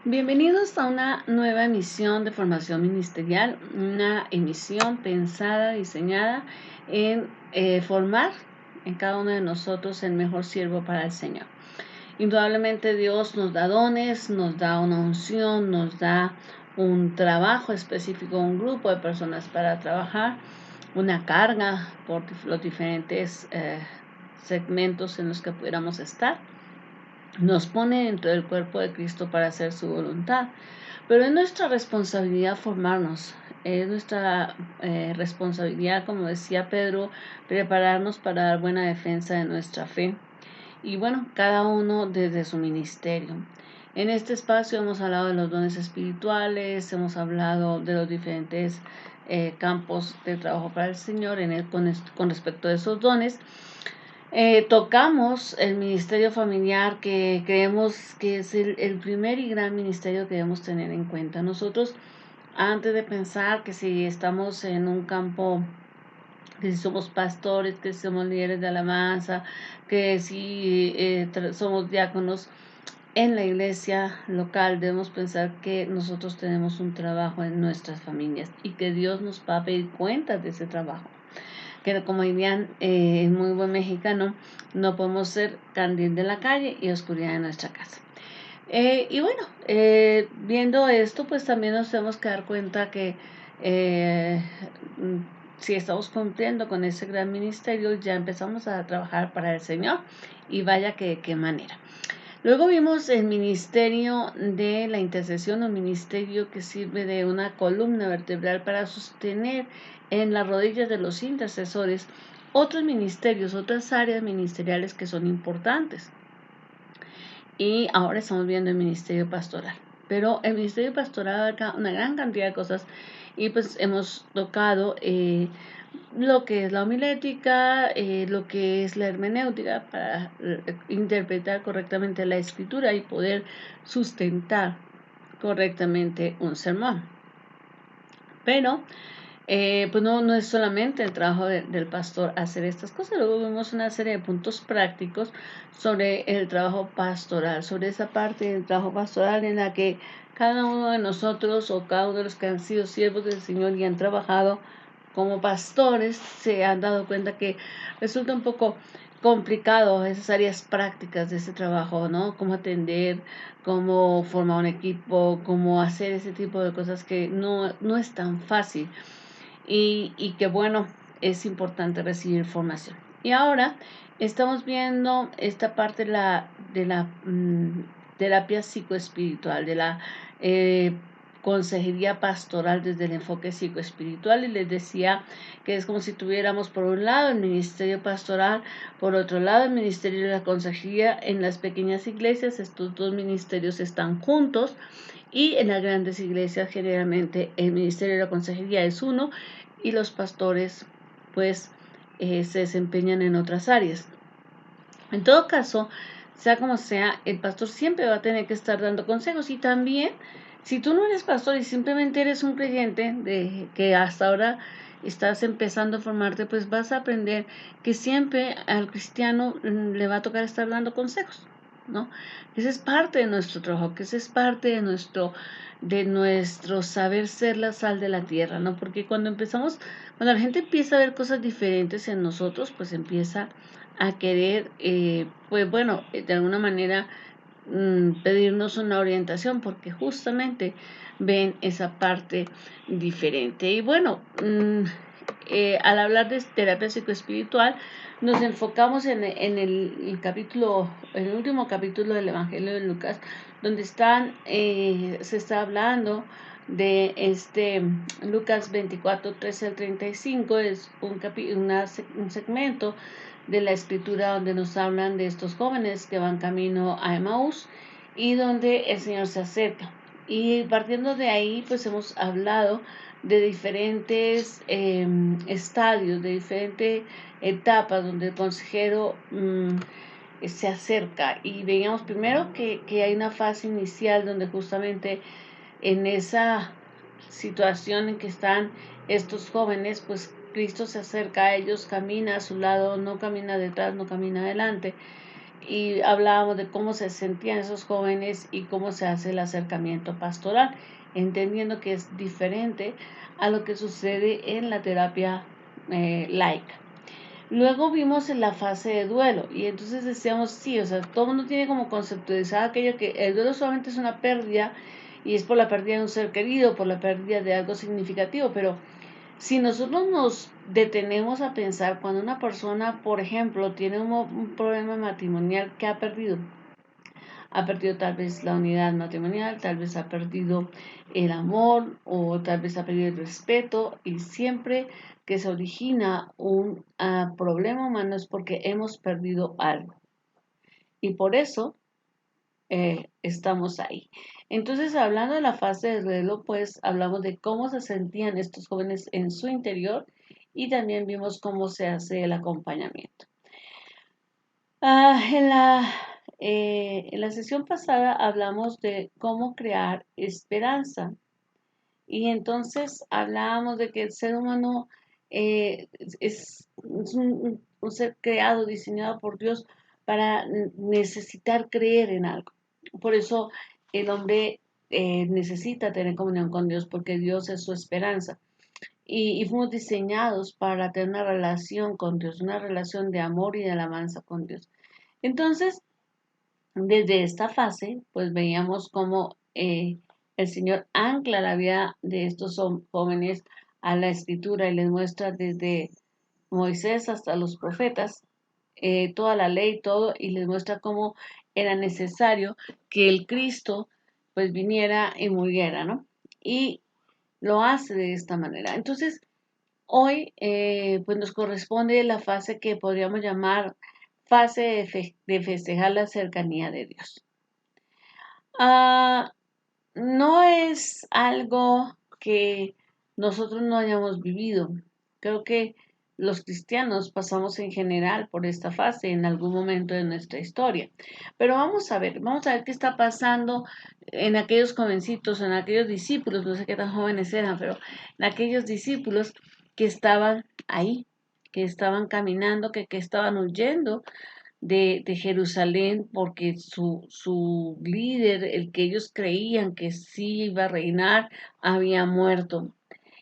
Bienvenidos a una nueva emisión de formación ministerial, una emisión pensada, diseñada en formar en cada uno de nosotros el mejor siervo para el Señor. Indudablemente Dios nos da dones, nos da una unción, nos da un trabajo específico, un grupo de personas para trabajar, una carga por los diferentes segmentos en los que pudiéramos estar. Nos pone dentro del cuerpo de Cristo para hacer su voluntad. Pero es nuestra responsabilidad formarnos, es nuestra responsabilidad, como decía Pedro, prepararnos para dar buena defensa de nuestra fe. Y bueno, cada uno desde su ministerio. En este espacio hemos hablado de los dones espirituales, hemos hablado de los diferentes campos de trabajo para el Señor con respecto a esos dones. Tocamos el ministerio familiar, que creemos que es el primer y gran ministerio que debemos tener en cuenta. Nosotros, antes de pensar que si estamos en un campo, que si somos pastores, que si somos líderes de alabanza, que si somos diáconos en la iglesia local, debemos pensar que nosotros tenemos un trabajo en nuestras familias y que Dios nos va a pedir cuentas de ese trabajo. Que como dirían en muy buen mexicano, no podemos ser candil de la calle y oscuridad de nuestra casa. Y bueno, viendo esto, pues también nos tenemos que dar cuenta que si estamos cumpliendo con ese gran ministerio, ya empezamos a trabajar para el Señor, y vaya que de qué manera. Luego vimos el ministerio de la intercesión, un ministerio que sirve de una columna vertebral para sostener en las rodillas de los intercesores otros ministerios, otras áreas ministeriales que son importantes. Y ahora estamos viendo el ministerio pastoral. Pero el ministerio pastoral abarca una gran cantidad de cosas, y pues hemos tocado lo que es la homilética, lo que es la hermenéutica para interpretar correctamente la escritura y poder sustentar correctamente un sermón. Pero pues no es solamente el trabajo del pastor hacer estas cosas. Luego vemos una serie de puntos prácticos sobre el trabajo pastoral, sobre esa parte del trabajo pastoral en la que cada uno de nosotros, o cada uno de los que han sido siervos del Señor y han trabajado como pastores, se han dado cuenta que resulta un poco complicado esas áreas prácticas de ese trabajo, ¿no? Cómo atender, cómo formar un equipo, cómo hacer ese tipo de cosas que no es tan fácil, y que bueno, es importante recibir formación. Y ahora estamos viendo esta parte de la terapia psicoespiritual, de la consejería pastoral desde el enfoque psicoespiritual, y les decía que es como si tuviéramos por un lado el ministerio pastoral, por otro lado el ministerio de la consejería. En las pequeñas iglesias estos dos ministerios están juntos, y en las grandes iglesias generalmente el ministerio de la consejería es uno y los pastores pues se desempeñan en otras áreas. En todo caso, sea como sea, el pastor siempre va a tener que estar dando consejos. Y también, si tú no eres pastor y simplemente eres un creyente de que hasta ahora estás empezando a formarte, pues vas a aprender que siempre al cristiano le va a tocar estar dando consejos, ¿no? Esa es parte de nuestro trabajo, que esa es parte de nuestro saber ser la sal de la tierra, ¿no? Porque cuando la gente empieza a ver cosas diferentes en nosotros, pues empieza a querer, pues bueno, de alguna manera pedirnos una orientación, porque justamente ven esa parte diferente. Y bueno, al hablar de terapia psicoespiritual, nos enfocamos en el capítulo, en el último capítulo del Evangelio de Lucas, donde se está hablando de Lucas 24, 13 al 35. Es un segmento de la escritura donde nos hablan de estos jóvenes que van camino a Emaús y donde el Señor se acerca. Y partiendo de ahí, pues hemos hablado de diferentes estadios, de diferentes etapas donde el consejero se acerca. Y veíamos primero que hay una fase inicial donde justamente en esa situación en que están estos jóvenes, pues Cristo se acerca a ellos, camina a su lado, no camina detrás, no camina adelante, y hablábamos de cómo se sentían esos jóvenes y cómo se hace el acercamiento pastoral, entendiendo que es diferente a lo que sucede en la terapia laica. Luego vimos en la fase de duelo y entonces decíamos, sí, o sea, todo el mundo tiene como conceptualizado aquello que el duelo solamente es una pérdida y es por la pérdida de un ser querido, por la pérdida de algo significativo, pero si nosotros nos detenemos a pensar cuando una persona, por ejemplo, tiene un problema matrimonial que ha perdido tal vez la unidad matrimonial, tal vez ha perdido el amor o tal vez ha perdido el respeto y siempre que se origina un problema humano es porque hemos perdido algo y por eso estamos ahí. Entonces, hablando de la fase de duelo, pues hablamos de cómo se sentían estos jóvenes en su interior y también vimos cómo se hace el acompañamiento. En la sesión pasada hablamos de cómo crear esperanza y entonces hablábamos de que el ser humano es un ser creado, diseñado por Dios para necesitar creer en algo. Por eso el hombre necesita tener comunión con Dios porque Dios es su esperanza. Y fuimos diseñados para tener una relación con Dios, una relación de amor y de alabanza con Dios. Entonces, desde esta fase, pues veíamos cómo el Señor ancla la vida de estos jóvenes a la escritura y les muestra desde Moisés hasta los profetas, toda la ley, todo, y les muestra cómo era necesario que el Cristo pues viniera y muriera, ¿no? Y lo hace de esta manera. Entonces, hoy pues nos corresponde la fase que podríamos llamar fase de festejar la cercanía de Dios. Ah, no es algo que nosotros no hayamos vivido. Creo que los cristianos pasamos en general por esta fase en algún momento de nuestra historia. Pero vamos a ver qué está pasando en aquellos jovencitos, en aquellos discípulos, no sé qué tan jóvenes eran, pero en aquellos discípulos que estaban ahí, que estaban caminando, que estaban huyendo de Jerusalén porque su líder, el que ellos creían que sí iba a reinar, había muerto.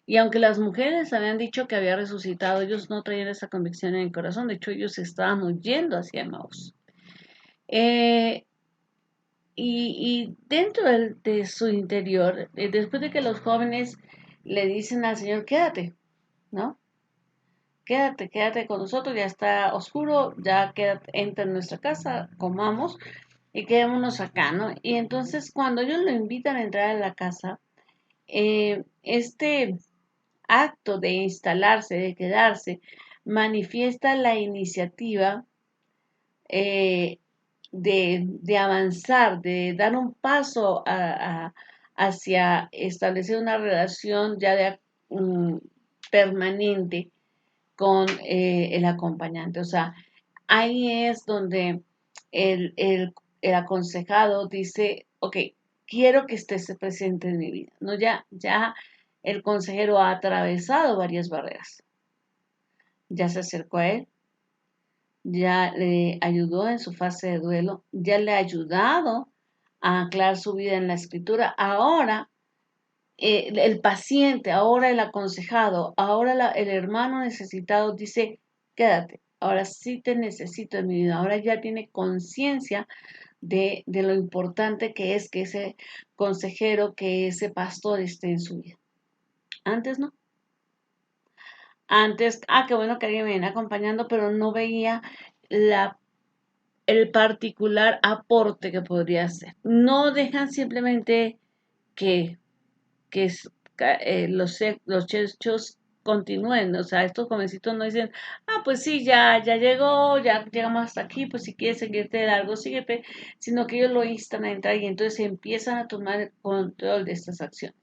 Y aunque las mujeres habían dicho que había resucitado, ellos no traían esa convicción en el corazón. De hecho, ellos estaban huyendo hacia Emmaús. Eh, y dentro de su interior, después de que los jóvenes le dicen al Señor, quédate, ¿no? Quédate con nosotros, ya está oscuro, ya quédate, entra en nuestra casa, comamos y quedémonos acá, ¿no? Y entonces cuando ellos lo invitan a entrar a la casa, este acto de instalarse, de quedarse, manifiesta la iniciativa eh, de avanzar, de dar un paso hacia establecer una relación ya permanente con el acompañante. O sea, ahí es donde el aconsejado dice, ok, quiero que estés presente en mi vida. ¿No? Ya el consejero ha atravesado varias barreras. Ya se acercó a él, ya le ayudó en su fase de duelo, ya le ha ayudado a anclar su vida en la escritura. Ahora el paciente, ahora el aconsejado, ahora el hermano necesitado dice, quédate, ahora sí te necesito en mi vida, ahora ya tiene conciencia de lo importante que es que ese consejero, que ese pastor esté en su vida. Antes no. Antes, qué bueno que alguien me viene acompañando, pero no veía el particular aporte que podría hacer. No dejan simplemente que que es, los hechos continúen, o sea, estos jovencitos no dicen, pues sí, ya llegó, ya llegamos hasta aquí, pues si quieres seguirte de largo, síguete, sino que ellos lo instan a entrar y entonces empiezan a tomar el control de estas acciones.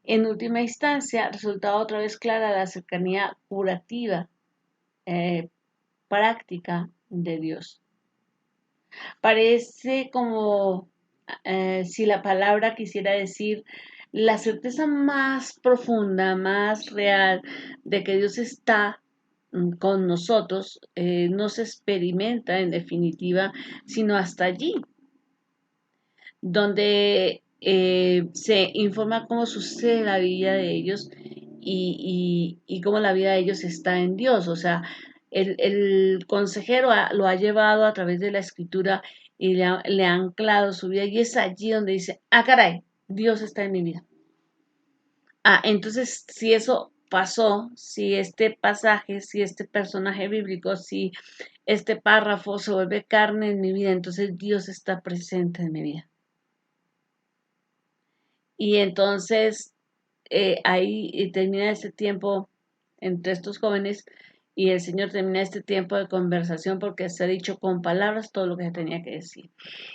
En última instancia, resultaba otra vez clara la cercanía curativa, eh, práctica de Dios. Parece como si la palabra quisiera decir la certeza más profunda, más real de que Dios está con nosotros no se experimenta en definitiva, sino hasta allí, donde se informa cómo sucede la vida de ellos y cómo la vida de ellos está en Dios. O sea, el consejero lo ha llevado a través de la escritura y le ha anclado su vida y es allí donde dice, ah, caray, Dios está en mi vida. Ah, entonces, si eso pasó, si este pasaje, si este personaje bíblico, si este párrafo se vuelve carne en mi vida, entonces Dios está presente en mi vida. Y entonces ahí termina este tiempo entre estos jóvenes y el Señor termina este tiempo de conversación porque se ha dicho con palabras todo lo que se tenía que decir.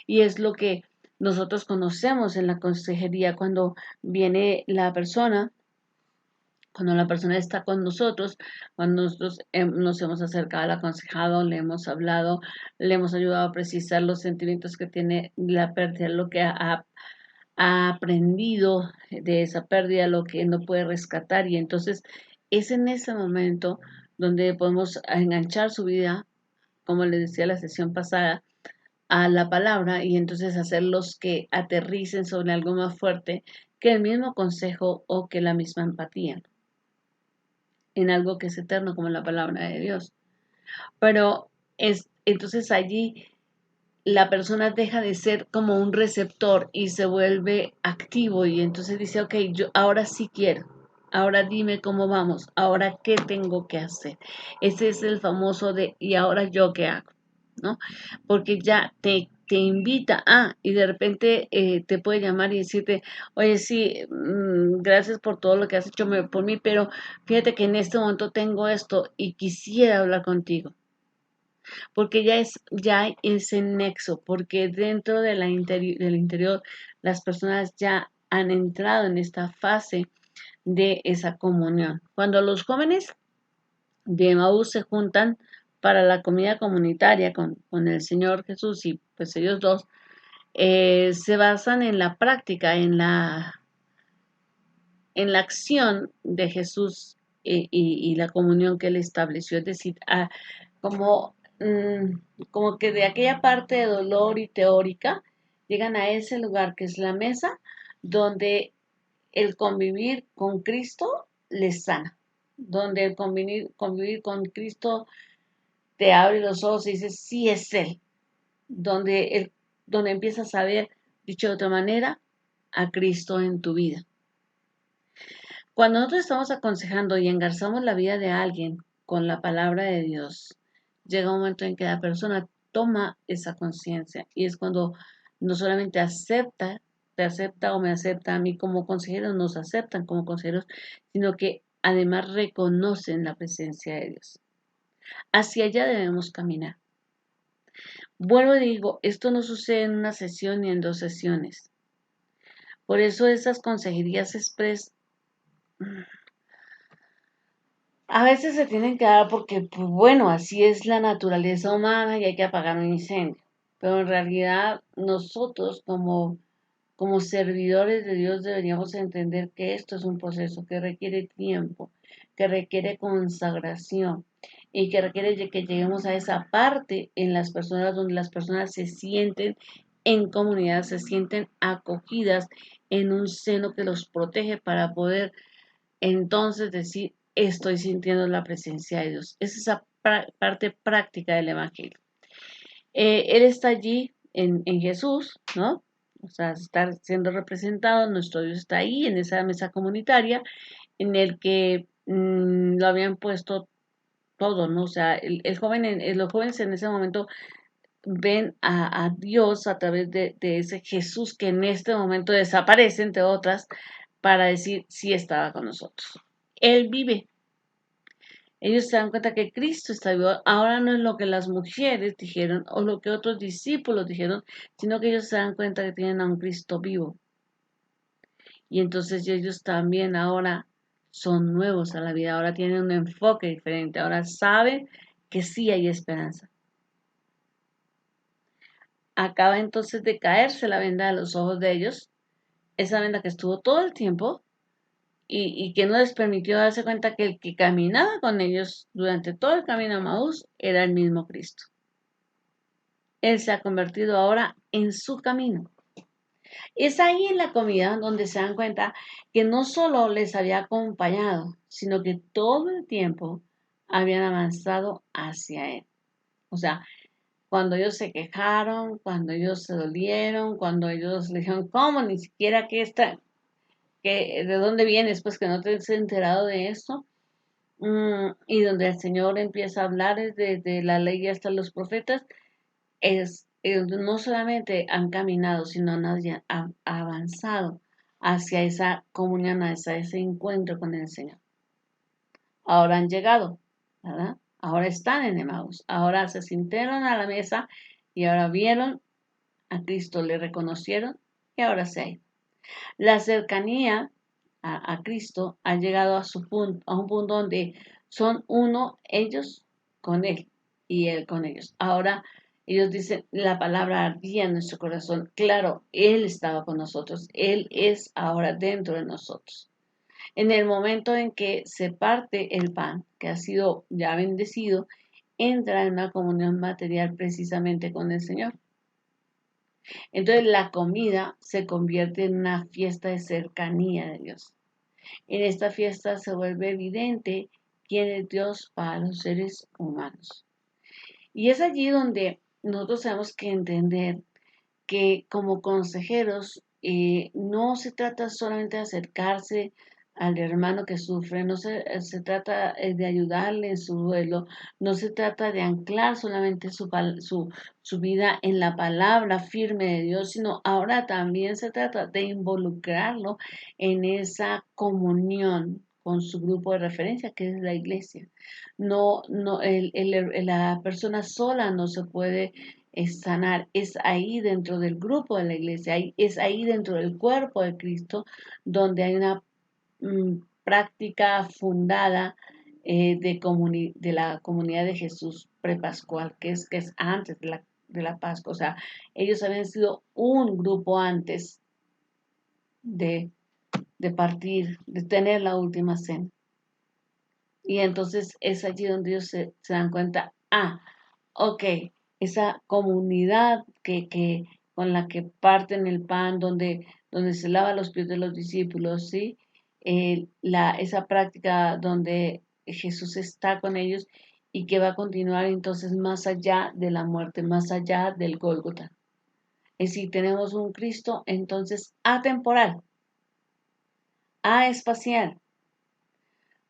Y es lo que nosotros conocemos en la consejería cuando viene la persona. Cuando la persona está con nosotros, cuando nosotros nos hemos acercado al aconsejado, le hemos hablado, le hemos ayudado a precisar los sentimientos que tiene la pérdida, lo que ha aprendido de esa pérdida, lo que no puede rescatar. Y entonces es en ese momento donde podemos enganchar su vida, como les decía la sesión pasada, a la palabra y entonces hacerlos que aterricen sobre algo más fuerte que el mismo consejo o que la misma empatía en algo que es eterno como la palabra de Dios. Pero entonces allí la persona deja de ser como un receptor y se vuelve activo y entonces dice, ok, yo ahora sí quiero, ahora dime cómo vamos, ahora qué tengo que hacer. Ese es el famoso de, ¿y ahora yo qué hago? ¿No? Porque ya te invita a, y de repente te puede llamar y decirte, oye, sí, gracias por todo lo que has hecho por mí, pero fíjate que en este momento tengo esto y quisiera hablar contigo porque ya hay ese nexo, porque dentro de del interior las personas ya han entrado en esta fase de esa comunión. Cuando los jóvenes de Emaús se juntan para la comida comunitaria con el Señor Jesús y pues ellos dos, se basan en la práctica, en la acción de Jesús y la comunión que él estableció, es decir, como, como que de aquella parte de dolor y teórica llegan a ese lugar que es la mesa, donde el convivir con Cristo les sana, donde el convivir con Cristo te abre los ojos y dices, sí es Él, donde empiezas a ver, dicho de otra manera, a Cristo en tu vida. Cuando nosotros estamos aconsejando y engarzamos la vida de alguien con la palabra de Dios, llega un momento en que la persona toma esa conciencia y es cuando no solamente acepta, te acepta o me acepta a mí como consejero, nos aceptan como consejeros, sino que además reconocen la presencia de Dios. Hacia allá debemos caminar. Vuelvo y digo, esto no sucede en una sesión ni en dos sesiones. Por eso esas consejerías express a veces se tienen que dar porque, pues bueno, así es la naturaleza humana y hay que apagar un incendio. Pero en realidad nosotros como servidores de Dios deberíamos entender que esto es un proceso que requiere tiempo, que requiere consagración y que requiere que lleguemos a esa parte en las personas donde las personas se sienten en comunidad, se sienten acogidas en un seno que los protege para poder entonces decir, estoy sintiendo la presencia de Dios. Es esa parte práctica del Evangelio. Él está allí en Jesús, ¿no? O sea, está siendo representado, nuestro Dios está ahí en esa mesa comunitaria en el que lo habían puesto todo, ¿no? O sea, el joven, los jóvenes en ese momento ven a Dios a través de ese Jesús que en este momento desaparece, entre otras, para decir, sí estaba con nosotros. Él vive. Ellos se dan cuenta que Cristo está vivo. Ahora no es lo que las mujeres dijeron o lo que otros discípulos dijeron, sino que ellos se dan cuenta que tienen a un Cristo vivo. Y entonces ellos también ahora son nuevos a la vida, ahora tienen un enfoque diferente, ahora saben que sí hay esperanza. Acaba entonces de caerse la venda de los ojos de ellos, esa venda que estuvo todo el tiempo, y que no les permitió darse cuenta que el que caminaba con ellos durante todo el camino a Maús era el mismo Cristo. Él se ha convertido ahora en su camino. Es ahí en la comida donde se dan cuenta que no solo les había acompañado, sino que todo el tiempo habían avanzado hacia Él. O sea, cuando ellos se quejaron, cuando ellos se dolieron, cuando ellos le dijeron, ¿cómo? Ni siquiera que está, que, ¿de dónde vienes? Pues que no te has enterado de esto. Y donde el Señor empieza a hablar desde la ley hasta los profetas, no solamente han caminado, sino han avanzado hacia esa comunión, hacia ese encuentro con el Señor. Ahora han llegado, ¿verdad? Ahora están en Emmaus, ahora se sintieron a la mesa y ahora vieron a Cristo, le reconocieron y ahora se ha ido. La cercanía a Cristo ha llegado a su punto, a un punto donde son uno ellos con Él y Él con ellos. Ahora ellos dicen, la palabra ardía en nuestro corazón. Claro, Él estaba con nosotros, Él es ahora dentro de nosotros. En el momento en que se parte el pan, que ha sido ya bendecido, entra en una comunión material precisamente con el Señor. Entonces la comida se convierte en una fiesta de cercanía de Dios. En esta fiesta se vuelve evidente quién es Dios para los seres humanos. Y es allí donde nosotros tenemos que entender que como consejeros no se trata solamente de acercarse al hermano que sufre, no se trata de ayudarle en su duelo, no se trata de anclar solamente su vida en la palabra firme de Dios, sino ahora también se trata de involucrarlo en esa comunión con su grupo de referencia, que es la iglesia. No, no, la persona sola no se puede sanar, es ahí dentro del grupo de la iglesia, es ahí dentro del cuerpo de Cristo donde hay una práctica fundada de la comunidad de Jesús prepascual, que es antes de la Pascua. O sea, ellos habían sido un grupo antes de, de partir, de tener la última cena. Y entonces es allí donde ellos se dan cuenta, ok, esa comunidad con la que parten el pan, donde se lava los pies de los discípulos, ¿sí? Esa práctica donde Jesús está con ellos y que va a continuar entonces más allá de la muerte, más allá del Gólgota. Es decir, tenemos un Cristo entonces atemporal, espacial,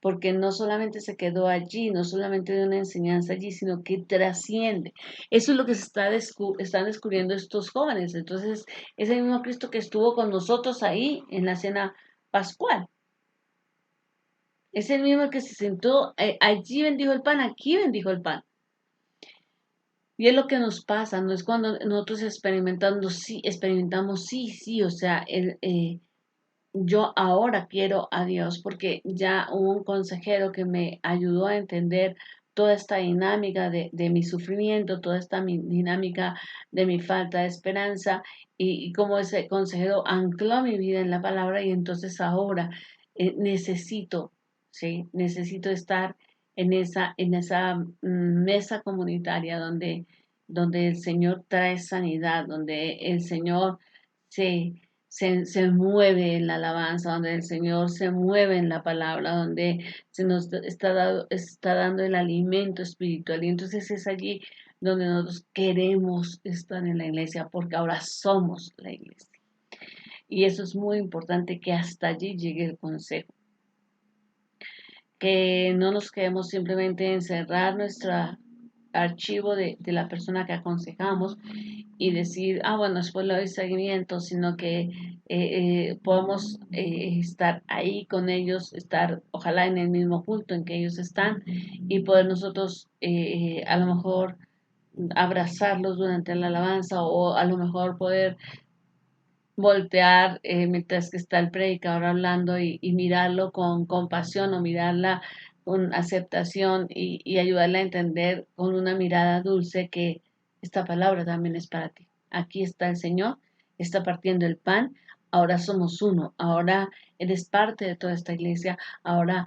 porque no solamente se quedó allí, no solamente de una enseñanza allí, sino que trasciende. Eso es lo que están descubriendo estos jóvenes. Entonces, es el mismo Cristo que estuvo con nosotros ahí en la cena pascual. Es el mismo que se sentó, allí bendijo el pan, aquí bendijo el pan. Y es lo que nos pasa, no es cuando nosotros experimentamos, sí, o sea, yo ahora quiero a Dios porque ya hubo un consejero que me ayudó a entender toda esta dinámica de mi sufrimiento, toda esta dinámica de mi falta de esperanza y cómo ese consejero ancló mi vida en la palabra y entonces ahora necesito, ¿sí? Necesito estar en esa mesa comunitaria donde el Señor trae sanidad, donde el Señor se mueve en la alabanza, donde el Señor se mueve en la palabra, donde se nos está dando el alimento espiritual. Y entonces es allí donde nosotros queremos estar en la iglesia, porque ahora somos la iglesia. Y eso es muy importante, que hasta allí llegue el consejo. Que no nos quedemos simplemente encerrar nuestro archivo de la persona que aconsejamos y decir, bueno, después le doy seguimiento, sino que podamos estar ahí con ellos, estar ojalá en el mismo culto en que ellos están y poder nosotros a lo mejor abrazarlos durante la alabanza o a lo mejor poder voltear mientras que está el predicador hablando y mirarlo con compasión o mirarla con aceptación y ayudarle a entender con una mirada dulce que esta palabra también es para ti. Aquí está el Señor, está partiendo el pan. ahora somos uno, ahora eres parte de toda esta iglesia, ahora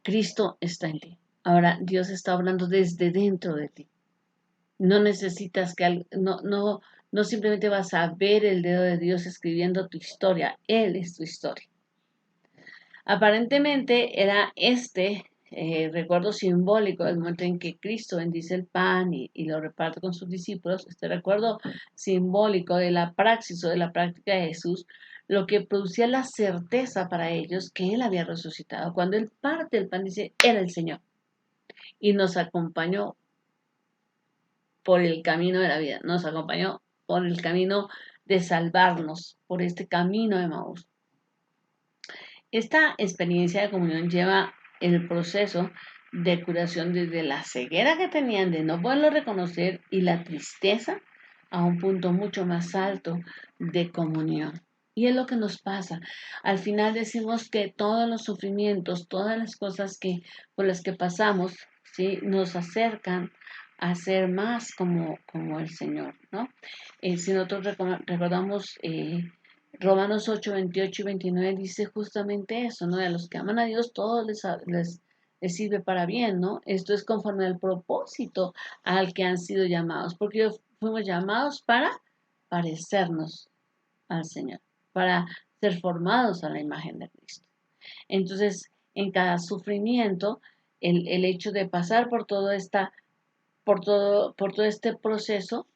Cristo está en ti, ahora Dios está hablando desde dentro de ti. No necesitas no simplemente vas a ver el dedo de Dios escribiendo tu historia, Él es tu historia. Aparentemente era recuerdo simbólico del momento en que Cristo bendice el pan y lo reparte con sus discípulos, este recuerdo simbólico de la praxis o de la práctica de Jesús, lo que producía la certeza para ellos que Él había resucitado. Cuando Él parte el pan, dice, era el Señor y nos acompañó por el camino de la vida, nos acompañó por el camino de salvarnos, por este camino de Maús. Esta experiencia de comunión lleva el proceso de curación desde la ceguera que tenían de no poderlo reconocer y la tristeza a un punto mucho más alto de comunión. Y es lo que nos pasa. Al final decimos que todos los sufrimientos, todas las cosas por las que pasamos, ¿sí? Nos acercan a ser más como el Señor, ¿no? Si nosotros recordamos Romanos 8, 28 y 29 dice justamente eso, ¿no? A los que aman a Dios todo les sirve para bien, ¿no? Esto es conforme al propósito al que han sido llamados, porque fuimos llamados para parecernos al Señor, para ser formados a la imagen de Cristo. Entonces, en cada sufrimiento, el hecho de pasar por todo este proceso,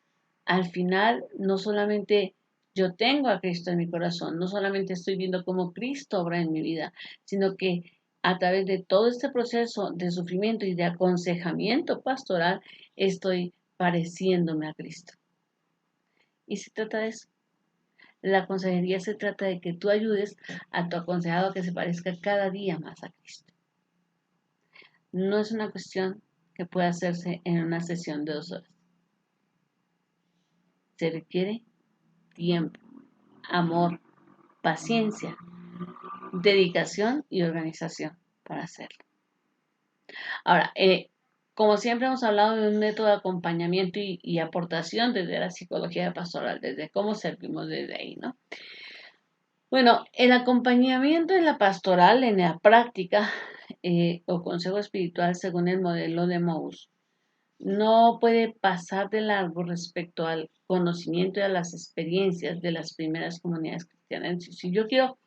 al final no solamente yo tengo a Cristo en mi corazón, no solamente estoy viendo cómo Cristo obra en mi vida, sino que a través de todo este proceso de sufrimiento y de aconsejamiento pastoral, estoy pareciéndome a Cristo. Y se trata de eso. La consejería se trata de que tú ayudes a tu aconsejado a que se parezca cada día más a Cristo. No es una cuestión que pueda hacerse en una sesión de 2 horas. Se requiere tiempo, amor, paciencia, dedicación y organización para hacerlo. Ahora, como siempre hemos hablado de un método de acompañamiento y aportación desde la psicología pastoral, desde cómo servimos desde ahí, ¿no? Bueno, el acompañamiento en la pastoral, en la práctica o consejo espiritual según el modelo de Maús, no puede pasar de largo respecto al conocimiento y a las experiencias de las primeras comunidades cristianas. Si yo quiero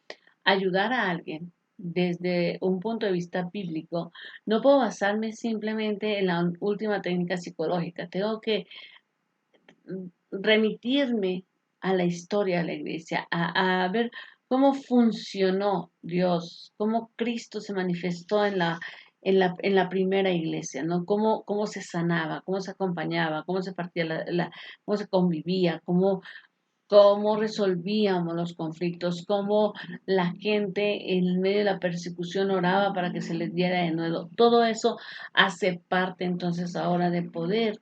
ayudar a alguien desde un punto de vista bíblico, no puedo basarme simplemente en la última técnica psicológica. Tengo que remitirme a la historia de la iglesia, a ver cómo funcionó Dios, cómo Cristo se manifestó en la primera iglesia, ¿no? Cómo se sanaba, cómo se acompañaba, cómo se partía cómo se convivía, cómo resolvíamos los conflictos, cómo la gente en medio de la persecución oraba para que se les diera de nuevo. Todo eso hace parte entonces ahora de poder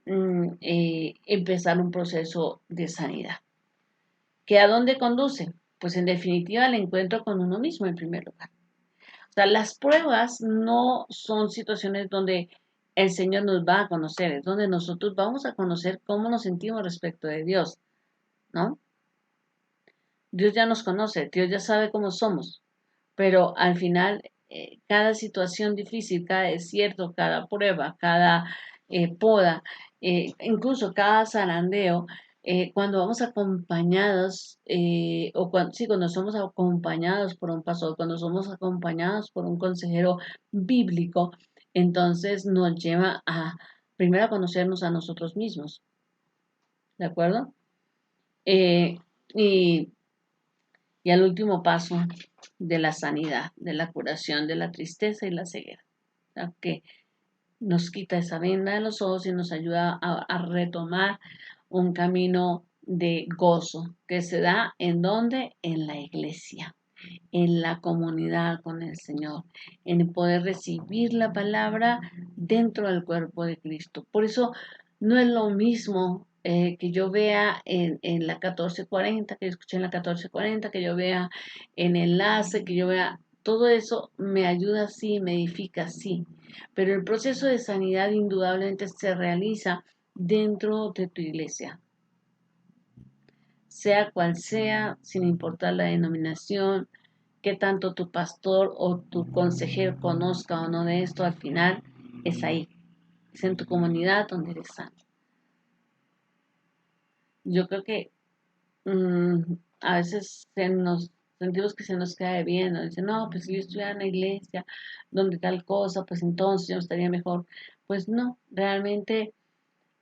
empezar un proceso de sanidad. ¿Que a dónde conduce? Pues en definitiva al encuentro con uno mismo en primer lugar. O sea, las pruebas no son situaciones donde el Señor nos va a conocer, es donde nosotros vamos a conocer cómo nos sentimos respecto de Dios, ¿no? Dios ya nos conoce, Dios ya sabe cómo somos, pero al final cada situación difícil, cada desierto, cada prueba, cada poda, incluso cada zarandeo, cuando vamos acompañados, cuando somos acompañados por un pastor, cuando somos acompañados por un consejero bíblico, entonces nos lleva primero a conocernos a nosotros mismos, ¿de acuerdo? Eh, y y al último paso de la sanidad, de la curación de la tristeza y la ceguera, que nos quita esa venda de los ojos y nos ayuda a retomar un camino de gozo que se da en donde, en la iglesia, en la comunidad con el Señor, en poder recibir la palabra dentro del cuerpo de Cristo. Por eso no es lo mismo que yo vea en la 1440, que yo escuché en la 1440, que yo vea en Enlace, que yo vea, todo eso me ayuda sí, me edifica sí, pero el proceso de sanidad indudablemente se realiza dentro de tu iglesia, sea cual sea, sin importar la denominación, qué tanto tu pastor o tu consejero conozca o no de esto, al final es ahí, es en tu comunidad donde eres sano. Yo creo que a veces nos sentimos que se nos cae bien, nos dicen, no, pues si yo estuviera en la iglesia donde tal cosa, pues entonces yo estaría mejor. Pues no, realmente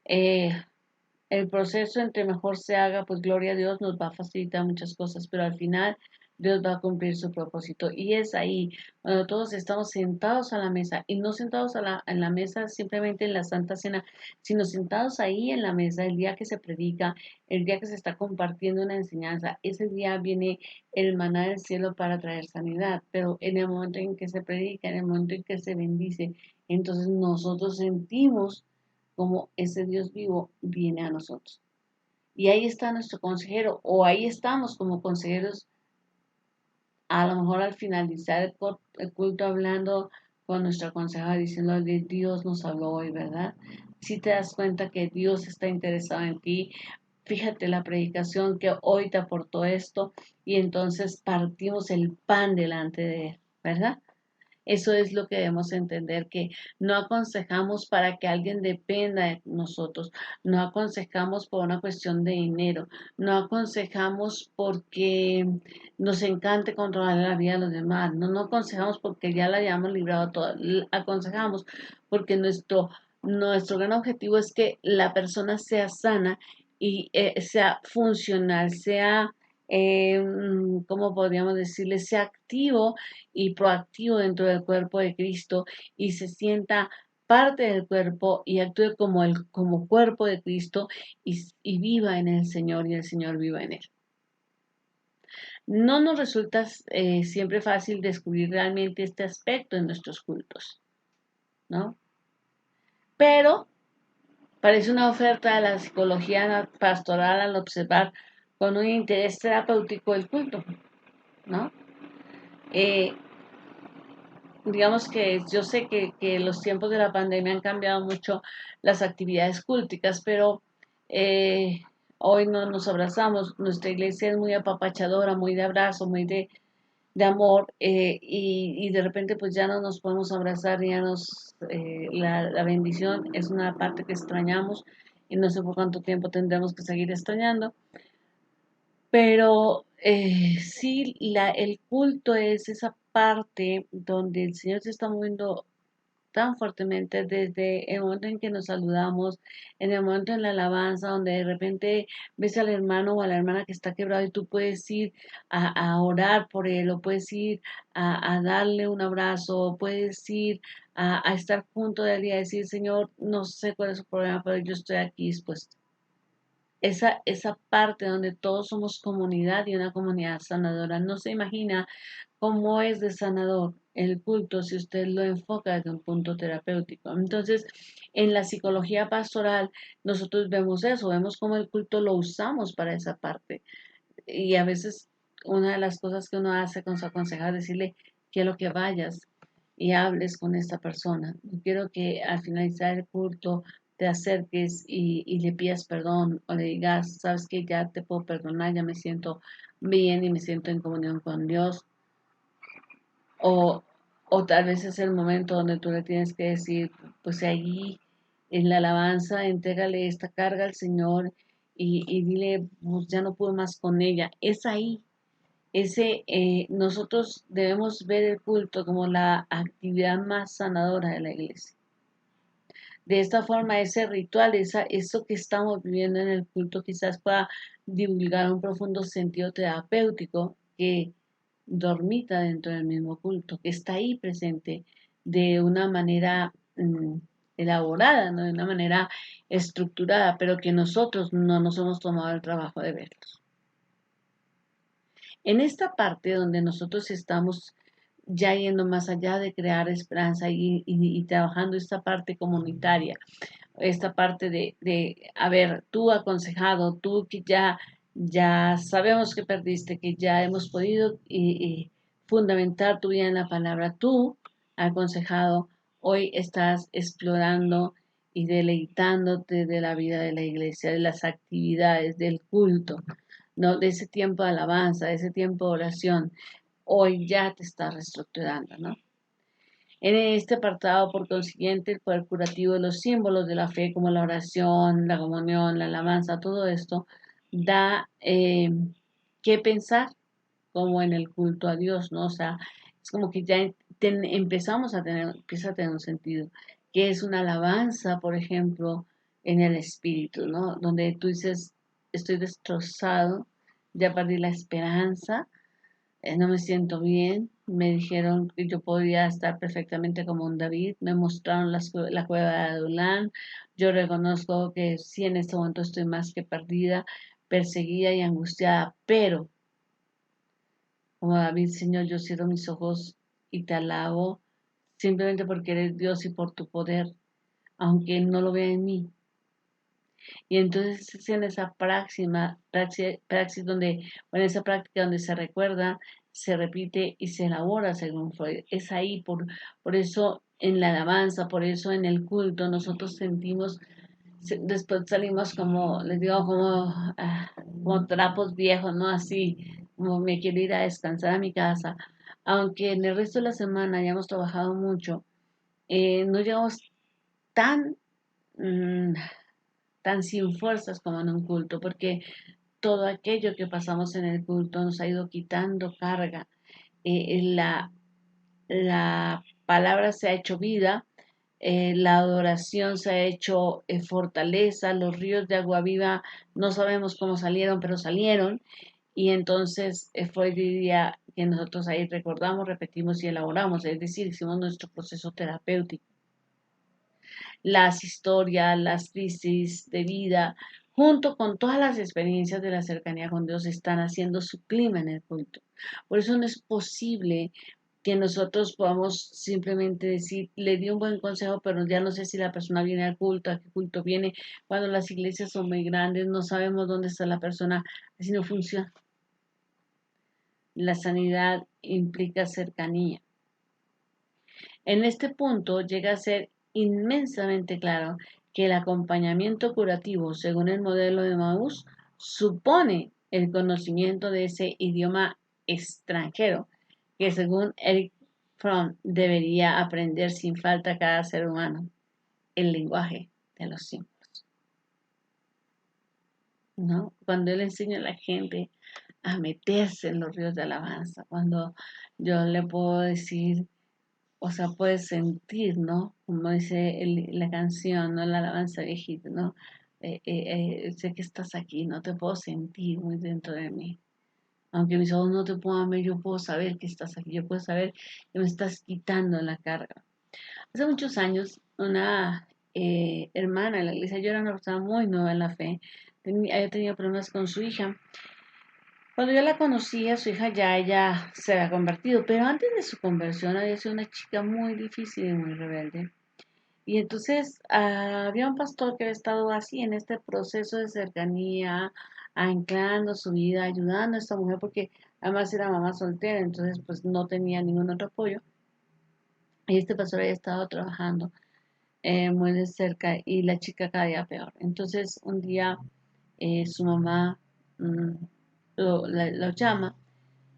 eh, el proceso entre mejor se haga, pues gloria a Dios nos va a facilitar muchas cosas, pero al final Dios va a cumplir su propósito. Y es ahí, cuando todos estamos sentados a la mesa, y no sentados en la mesa simplemente en la Santa Cena, sino sentados ahí en la mesa el día que se predica, el día que se está compartiendo una enseñanza, ese día viene el maná del cielo para traer sanidad, pero en el momento en que se predica, en el momento en que se bendice, entonces nosotros sentimos como ese Dios vivo viene a nosotros. Y ahí está nuestro consejero, o ahí estamos como consejeros, a lo mejor al finalizar el culto hablando con nuestra consejera, diciéndole, Dios nos habló hoy, ¿verdad? Si te das cuenta que Dios está interesado en ti, fíjate la predicación que hoy te aportó esto, y entonces partimos el pan delante de él, ¿verdad? Eso es lo que debemos entender, que no aconsejamos para que alguien dependa de nosotros, no aconsejamos por una cuestión de dinero, no aconsejamos porque nos encante controlar la vida de los demás, no aconsejamos porque ya la hayamos librado toda, aconsejamos porque nuestro gran objetivo es que la persona sea sana y sea funcional, sea, ¿cómo podríamos decirle? Sea activo y proactivo dentro del cuerpo de Cristo y se sienta parte del cuerpo y actúe como cuerpo de Cristo y viva en el Señor y el Señor viva en él. No nos resulta siempre fácil descubrir realmente este aspecto en nuestros cultos, ¿no? Pero parece una oferta de la psicología pastoral al observar con un interés terapéutico el culto, ¿no? Eh, digamos que yo sé que los tiempos de la pandemia han cambiado mucho las actividades cúlticas, pero eh, hoy no nos abrazamos. Nuestra iglesia es muy apapachadora, muy de abrazo, muy de amor, y de repente pues ya no nos podemos abrazar, la bendición es una parte que extrañamos y no sé por cuánto tiempo tendremos que seguir extrañando. Pero sí, el culto es esa parte donde el Señor se está moviendo tan fuertemente desde el momento en que nos saludamos, en el momento en la alabanza, donde de repente ves al hermano o a la hermana que está quebrado y tú puedes ir a orar por él, o puedes ir a darle un abrazo, o puedes ir a estar junto de él y a decir, Señor, no sé cuál es su problema, pero yo estoy aquí dispuesto. Esa parte donde todos somos comunidad y una comunidad sanadora. No se imagina cómo es de sanador el culto si usted lo enfoca desde un punto terapéutico. Entonces, en la psicología pastoral, nosotros vemos eso, vemos cómo el culto lo usamos para esa parte. Y a veces una de las cosas que uno hace con su aconsejado es decirle, quiero que vayas y hables con esta persona. Quiero que al finalizar el culto te acerques y le pidas perdón o le digas, sabes que ya te puedo perdonar, ya me siento bien y me siento en comunión con Dios. O, o tal vez es el momento donde tú le tienes que decir, pues ahí en la alabanza, entrégale esta carga al Señor y dile, pues ya no puedo más con ella. Es ahí. Nosotros debemos ver el culto como la actividad más sanadora de la iglesia. De esta forma, ese ritual, eso que estamos viviendo en el culto, quizás pueda divulgar un profundo sentido terapéutico que dormita dentro del mismo culto, que está ahí presente de una manera elaborada, ¿no? De una manera estructurada, pero que nosotros no nos hemos tomado el trabajo de verlos. En esta parte donde nosotros estamos ya yendo más allá de crear esperanza y trabajando esta parte comunitaria, esta parte a ver, tú aconsejado, tú que ya sabemos que perdiste, que ya hemos podido fundamentar tu vida en la palabra, tú aconsejado, hoy estás explorando y deleitándote de la vida de la iglesia, de las actividades, del culto. ¿no? De ese tiempo de alabanza, de ese tiempo de oración, hoy ya te está reestructurando, ¿no? En este apartado, por consiguiente, el poder curativo de los símbolos de la fe, como la oración, la comunión, la alabanza, todo esto, da que pensar como en el culto a Dios, ¿no? O sea, es como que ya empezamos a tener, empieza a tener un sentido, que es una alabanza, por ejemplo, en el espíritu, ¿no? Donde tú dices, estoy destrozado, ya perdí la esperanza, no me siento bien, me dijeron que yo podía estar perfectamente como un David, me mostraron la cueva de Adulán, yo reconozco que sí en este momento estoy más que perdida, perseguida y angustiada, pero como David, Señor, yo cierro mis ojos y te alabo simplemente porque eres Dios y por tu poder, aunque no lo vea en mí. Y entonces es en esa praxis donde, o en esa práctica donde se recuerda, se repite y se elabora según Freud. Es ahí, por eso en la alabanza, por eso en el culto, nosotros sentimos, después salimos como, les digo, como trapos viejos, ¿no? Así, como me quiero ir a descansar a mi casa. Aunque en el resto de la semana hayamos trabajado mucho, no llegamos tan mm, tan sin fuerzas como en un culto, porque todo aquello que pasamos en el culto nos ha ido quitando carga. La palabra se ha hecho vida, la adoración se ha hecho fortaleza, los ríos de agua viva no sabemos cómo salieron, pero salieron. Y entonces Freud diría que nosotros ahí recordamos, repetimos y elaboramos, es decir, hicimos nuestro proceso terapéutico. Las historias, las crisis de vida, junto con todas las experiencias de la cercanía con Dios, están haciendo su clima en el culto. Por eso no es posible que nosotros podamos simplemente decir, le di un buen consejo, pero ya no sé si la persona viene al culto, a qué culto viene. Cuando las iglesias son muy grandes, no sabemos dónde está la persona, así no funciona. La sanidad implica cercanía. En este punto llega a ser inmensamente claro que el acompañamiento curativo, según el modelo de Mauss, supone el conocimiento de ese idioma extranjero que, según Eric Fromm, debería aprender sin falta cada ser humano, el lenguaje de los símbolos, ¿no? Cuando él enseña a la gente a meterse en los ríos de alabanza, cuando yo le puedo decir, o sea, puedes sentir, ¿no? Como dice la canción, ¿no? La alabanza viejita, ¿no? Sé que estás aquí, no te puedo sentir muy dentro de mí. Aunque mis ojos no te puedan ver, yo puedo saber que estás aquí, yo puedo saber que me estás quitando la carga. Hace muchos años, una hermana de la iglesia, yo era una persona muy nueva en la fe, había tenido problemas con su hija. Cuando yo la conocí, a su hija ya ella se había convertido, pero antes de su conversión había sido una chica muy difícil y muy rebelde. Y entonces había un pastor que había estado así en este proceso de cercanía, anclando su vida, ayudando a esta mujer, porque además era mamá soltera, entonces pues no tenía ningún otro apoyo. Y este pastor había estado trabajando muy de cerca y la chica cada día peor. Entonces un día su mamá mm, lo llama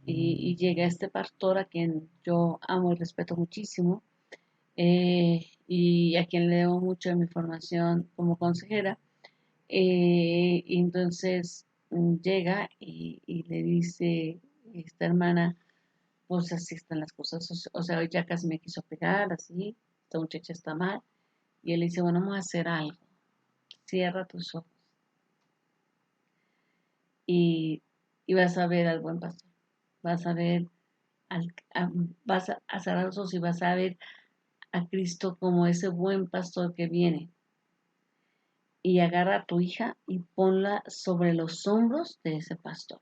y llega este pastor a quien yo amo y respeto muchísimo y a quien le debo mucho de mi formación como consejera. Y entonces llega y le dice esta hermana, pues así están las cosas, o sea, hoy ya casi me quiso pegar, así, esta muchacha está mal. Y él le dice, bueno, vamos a hacer algo, cierra tus ojos y, y vas a ver al buen pastor, vas a ver, al, vas a cerrar los ojos y vas a ver a Cristo como ese buen pastor que viene y agarra a tu hija y ponla sobre los hombros de ese pastor.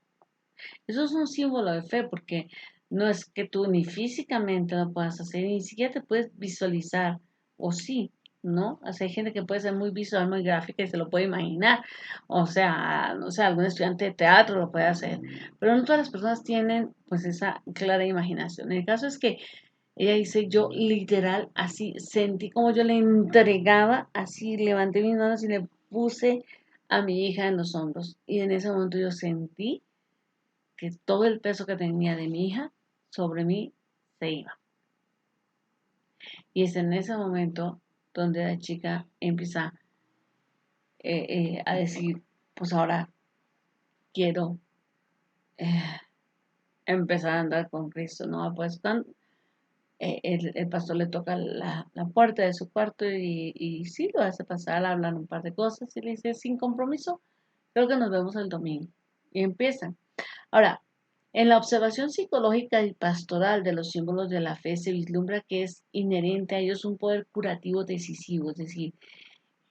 Eso es un símbolo de fe porque no es que tú ni físicamente lo puedas hacer, ni siquiera te puedes visualizar, o sí, ¿no? O sea, hay gente que puede ser muy visual, muy gráfica y se lo puede imaginar. O sea, no sé, algún estudiante de teatro lo puede hacer, pero no todas las personas tienen pues esa clara imaginación. El caso es que ella dice, yo literal así sentí como yo le entregaba, así levanté mis manos y le puse a mi hija en los hombros. Y en ese momento yo sentí que todo el peso que tenía de mi hija sobre mí se iba. Y es en ese momento donde la chica empieza a decir, pues ahora quiero eh, empezar a andar con Cristo, ¿no? Pues el pastor le toca la puerta de su cuarto y sí, lo hace pasar, hablan un par de cosas y le dice, sin compromiso, creo que nos vemos el domingo. Y empiezan. Ahora, en la observación psicológica y pastoral de los símbolos de la fe se vislumbra que es inherente a ellos un poder curativo decisivo, es decir,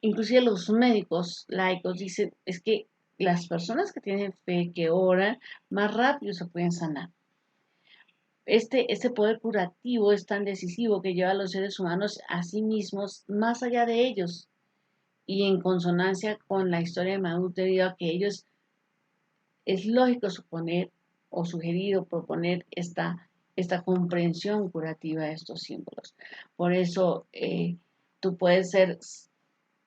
inclusive los médicos laicos dicen, es que las personas que tienen fe, que oran, más rápido se pueden sanar. Este poder curativo es tan decisivo que lleva a los seres humanos a sí mismos más allá de ellos y en consonancia con la historia de Maús debido a que ellos es lógico suponer o sugerir o proponer esta comprensión curativa de estos símbolos. Por eso tú puedes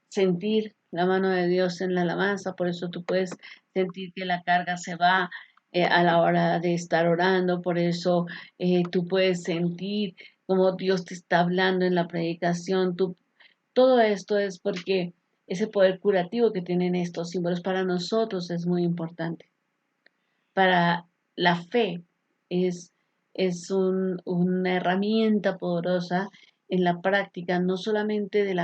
sentir la mano de Dios en la alabanza, por eso tú puedes sentir que la carga se va a la hora de estar orando, por eso tú puedes sentir como Dios te está hablando en la predicación. Todo esto es porque ese poder curativo que tienen estos símbolos para nosotros es muy importante. Para la fe es, es una herramienta poderosa en la práctica, no solamente de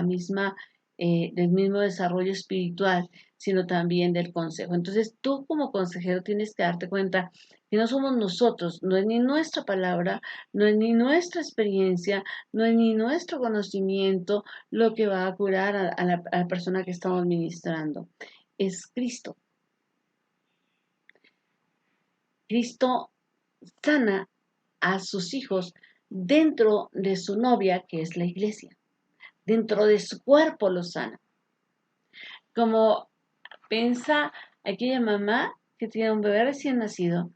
del mismo desarrollo espiritual, sino también del consejo. Entonces, tú como consejero tienes que darte cuenta que no somos nosotros, no es ni nuestra palabra, no es ni nuestra experiencia, no es ni nuestro conocimiento lo que va a curar a la persona que estamos ministrando. Es Cristo. Cristo sana a sus hijos dentro de su novia, que es la iglesia. Dentro de su cuerpo los sana. Como piensa aquella mamá que tiene un bebé recién nacido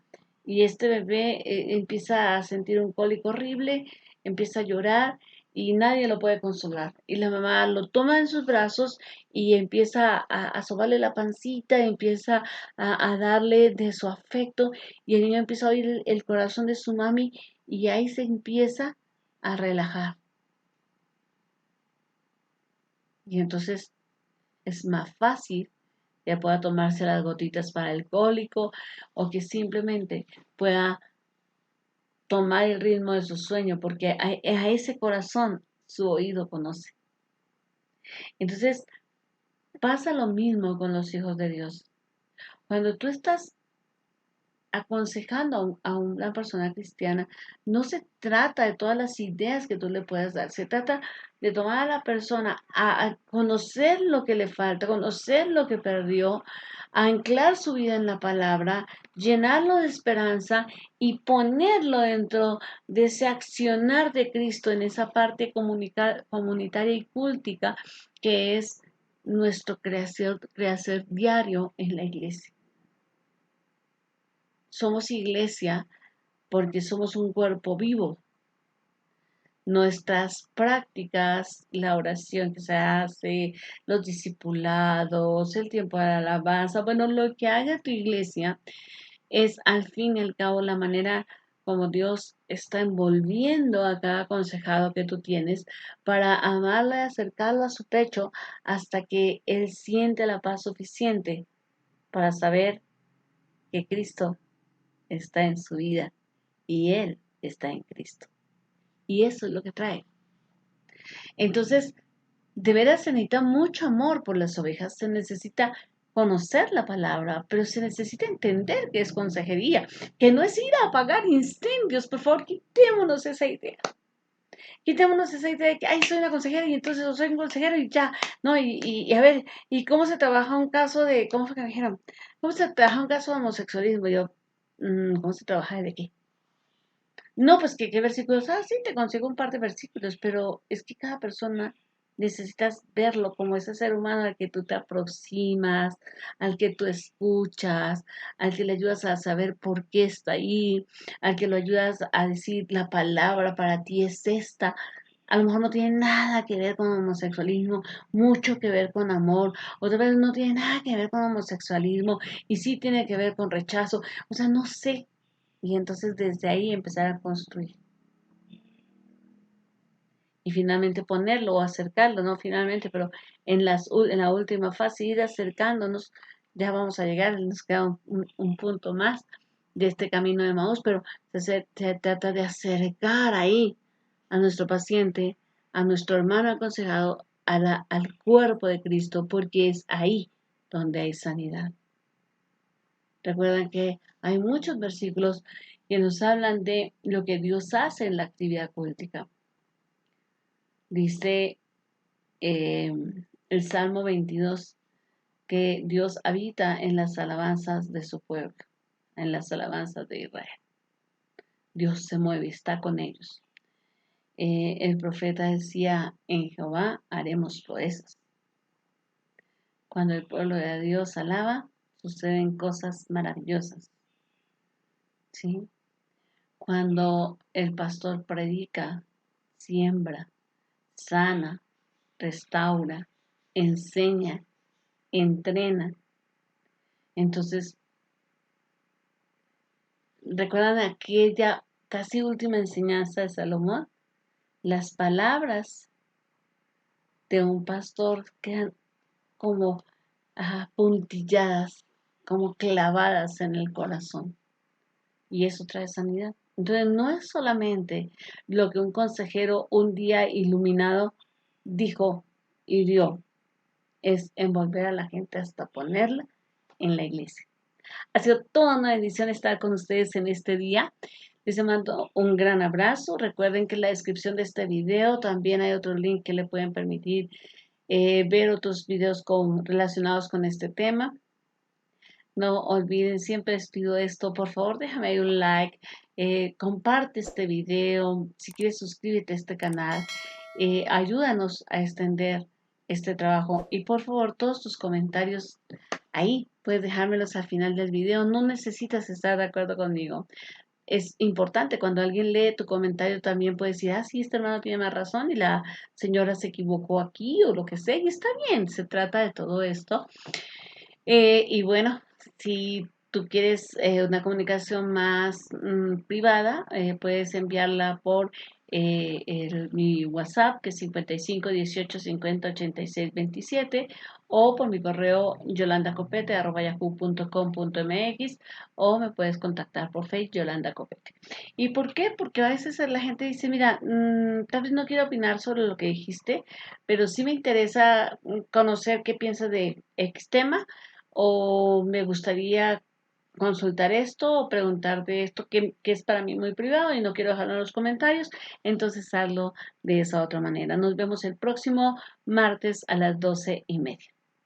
y este bebé empieza a sentir un cólico horrible, empieza a llorar y nadie lo puede consolar. Y la mamá lo toma en sus brazos y empieza a sobarle la pancita, empieza a darle de su afecto y el niño empieza a oír el corazón de su mami y ahí se empieza a relajar. Y entonces es más fácil que pueda tomarse las gotitas para el cólico o que simplemente pueda tomar el ritmo de su sueño, porque a ese corazón su oído conoce. Entonces pasa lo mismo con los hijos de Dios. Cuando tú estás aconsejando a una persona cristiana, no se trata de todas las ideas que tú le puedas dar, se trata de tomar a la persona a conocer lo que le falta, conocer lo que perdió, a anclar su vida en la palabra, llenarlo de esperanza y ponerlo dentro de ese accionar de Cristo en esa parte comunitaria y cultica que es nuestro creación diario en la iglesia. Somos iglesia porque somos un cuerpo vivo. Nuestras prácticas, la oración que se hace, los discipulados, el tiempo de la alabanza, bueno, lo que haga tu iglesia es al fin y al cabo la manera como Dios está envolviendo a cada aconsejado que tú tienes para amarle y acercarlo a su pecho hasta que Él siente la paz suficiente para saber que Cristo está en su vida y Él está en Cristo. Y eso es lo que trae. Entonces, de veras se necesita mucho amor por las ovejas, se necesita conocer la palabra, pero se necesita entender que es consejería, que no es ir a apagar incendios, por favor, quitémonos esa idea. Quitémonos esa idea de que, ay, soy una consejera y entonces soy un consejero y ya, ¿no? Y a ver, ¿y cómo se trabaja un caso de, cómo fue que me dijeron? ¿Cómo se trabaja un caso de homosexualismo? Y yo, ¿cómo se trabaja de qué? No, pues que qué versículos. Ah, sí, te consigo un par de versículos, pero es que cada persona necesitas verlo como ese ser humano al que tú te aproximas, al que tú escuchas, al que le ayudas a saber por qué está ahí, al que lo ayudas a decir la palabra para ti es esta. a lo mejor no tiene nada que ver con homosexualismo, mucho que ver con amor, otra vez no tiene nada que ver con homosexualismo y sí tiene que ver con rechazo, o sea, no sé. Y entonces desde ahí empezar a construir y finalmente ponerlo o acercarlo, no finalmente, pero en la última fase ir acercándonos, ya vamos a llegar, nos queda un punto más de este camino de Maús, pero se trata de acercar ahí a nuestro paciente, a nuestro hermano aconsejado, al cuerpo de Cristo, porque es ahí donde hay sanidad. Recuerden que hay muchos versículos que nos hablan de lo que Dios hace en la actividad cultica. Dice eh, el Salmo 22 que Dios habita en las alabanzas de su pueblo, en las alabanzas de Israel. Dios se mueve, está con ellos. El profeta decía, en Jehová haremos proezas. Cuando el pueblo de Dios alaba, suceden cosas maravillosas. ¿Sí? Cuando el pastor predica, siembra, sana, restaura, enseña, entrena. Entonces, ¿recuerdan aquella casi última enseñanza de Salomón? Las palabras de un pastor quedan como puntilladas, como clavadas en el corazón. Y eso trae sanidad. Entonces, no es solamente lo que un consejero un día iluminado dijo y dio, es envolver a la gente hasta ponerla en la iglesia. Ha sido toda una bendición estar con ustedes en este día. Les mando un gran abrazo. Recuerden que en la descripción de este video también hay otro link que le pueden permitir ver otros videos relacionados con este tema. No olviden, siempre les pido esto, por favor déjame ahí un like, comparte este video, si quieres suscríbete a este canal, ayúdanos a extender este trabajo y por favor todos tus comentarios ahí puedes dejármelos al final del video, no necesitas estar de acuerdo conmigo. Es importante cuando alguien lee tu comentario también puede decir, sí, este hermano tiene más razón y la señora se equivocó aquí o lo que sea, y está bien, se trata de todo esto. Y bueno, si tú quieres una comunicación más privada, puedes enviarla por mi WhatsApp, que es 55 18 50 86 27, o por mi correo yolandacopete@yahoo.com.mx, o me puedes contactar por Facebook Yolanda Copete. ¿Y por qué? Porque a veces la gente dice, mira, tal vez no quiero opinar sobre lo que dijiste, pero sí me interesa conocer qué piensas de X tema o me gustaría consultar esto o preguntarte esto que es para mí muy privado y no quiero dejarlo en los comentarios, entonces hazlo de esa otra manera. Nos vemos el próximo martes a las 12:30.